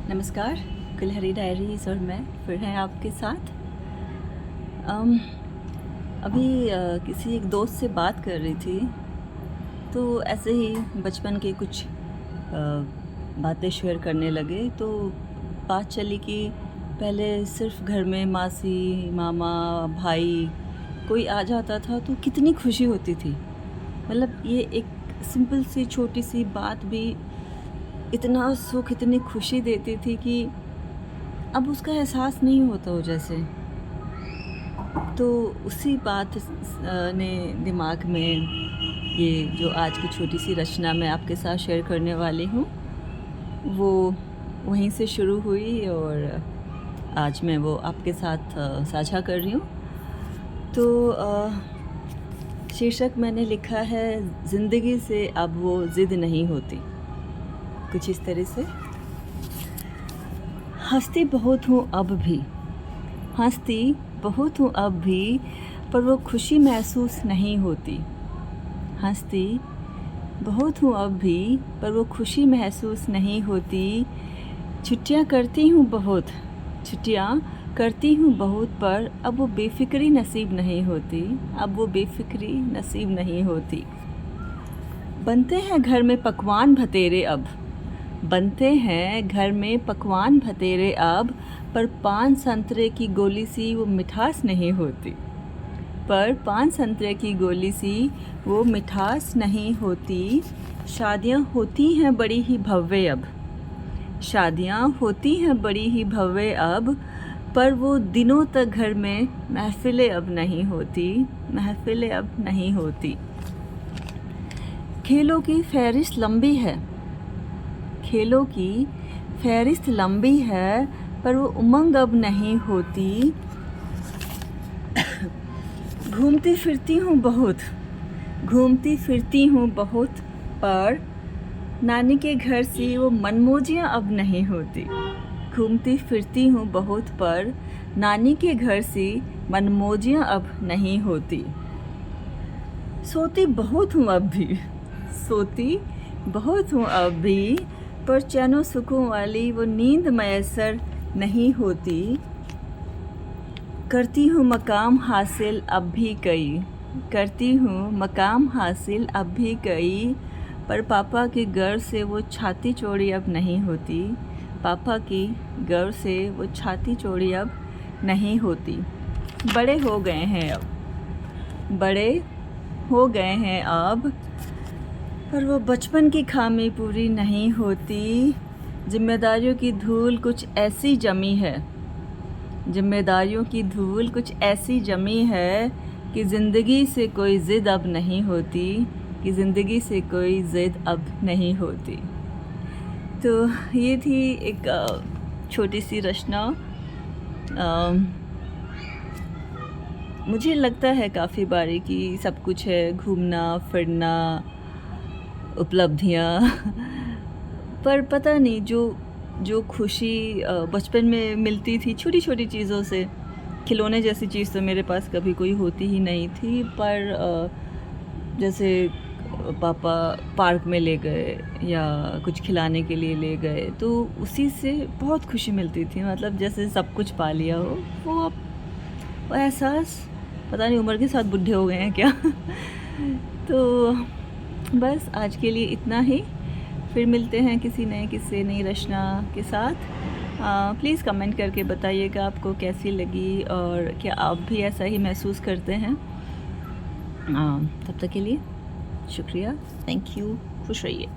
नमस्कार, कुलहरी डायरीज़ और मैं फिर हैं आपके साथ। अभी किसी एक दोस्त से बात कर रही थी, तो ऐसे ही बचपन के कुछ बातें शेयर करने लगे। तो बात चली कि पहले सिर्फ घर में मासी, मामा, भाई कोई आ जाता था तो कितनी खुशी होती थी। मतलब ये एक सिंपल सी छोटी सी बात भी इतना सुख, इतनी खुशी देती थी कि अब उसका एहसास नहीं होता हो जैसे। तो उसी बात ने दिमाग में ये जो आज की छोटी सी रचना मैं आपके साथ शेयर करने वाली हूँ, वो वहीं से शुरू हुई और आज मैं वो आपके साथ साझा कर रही हूँ। तो शीर्षक मैंने लिखा है, ज़िंदगी से अब वो ज़िद नहीं होती। कुछ इस तरह से। हंसती बहुत हूँ अब भी, हंसती बहुत हूँ अब भी, पर वो खुशी महसूस नहीं होती। हंसती बहुत हूँ अब भी, पर वो खुशी महसूस नहीं होती। छुट्टियाँ करती हूँ बहुत, छुट्टियाँ करती हूँ बहुत, पर अब वो बेफिक्री नसीब नहीं होती। अब वो बेफिक्री नसीब नहीं होती। बनते हैं घर में पकवान भतेरे अब, बनते हैं घर में पकवान भतेरे अब, पर पान संतरे की गोली सी वो मिठास नहीं होती। पर पान संतरे की गोली सी वो मिठास नहीं होती। शादियाँ होती हैं बड़ी ही भव्य अब, शादियाँ होती हैं बड़ी ही भव्य अब, पर वो दिनों तक घर में महफ़िलें अब नहीं होती, महफ़िलें अब नहीं होती। खेलों की फहरिस्त लंबी है, खेलों की फहरिस्त लंबी है, पर वो उमंग अब नहीं होती। घूमती फिरती हूँ बहुत, घूमती फिरती हूँ बहुत, पर नानी के घर से वो मनमोजियाँ अब नहीं होती। घूमती फिरती हूँ बहुत, पर नानी के घर से मनमोजियाँ अब नहीं होती। सोती बहुत हूँ अब भी, सोती बहुत हूँ अब भी, पर चैनो सुखों वाली वो नींद मैसर नहीं होती। करती हूँ मकाम हासिल अब भी कई, करती हूँ मकाम हासिल अब भी कई, पर पापा की गर्व से वो छाती चौड़ी अब नहीं होती। पापा की गर्व से वो छाती चौड़ी अब नहीं होती। बड़े हो गए हैं अब, बड़े हो गए हैं अब, पर वो बचपन की खामी पूरी नहीं होती। जिम्मेदारियों की धूल कुछ ऐसी जमी है, जिम्मेदारियों की धूल कुछ ऐसी जमी है कि ज़िंदगी से कोई ज़िद अब नहीं होती, कि ज़िंदगी से कोई ज़िद अब नहीं होती। तो ये थी एक छोटी सी रचना। मुझे लगता है काफ़ी बारी कि सब कुछ है, घूमना फिरना, उपलब्धियाँ पर पता नहीं जो खुशी बचपन में मिलती थी छोटी छोटी चीज़ों से, खिलौने जैसी चीज़ तो मेरे पास कभी कोई होती ही नहीं थी। पर जैसे पापा पार्क में ले गए या कुछ खिलाने के लिए ले गए, तो उसी से बहुत खुशी मिलती थी। मतलब जैसे सब कुछ पा लिया हो। वो एहसास पता नहीं उम्र के साथ बुढ़े हो गए हैं क्या। तो बस आज के लिए इतना ही। फिर मिलते हैं किसी नए किस्से, नई रचना के साथ। प्लीज़ कमेंट करके बताइएगा आपको कैसी लगी और क्या आप भी ऐसा ही महसूस करते हैं। तब तक के लिए शुक्रिया, थैंक यू, खुश रहिए।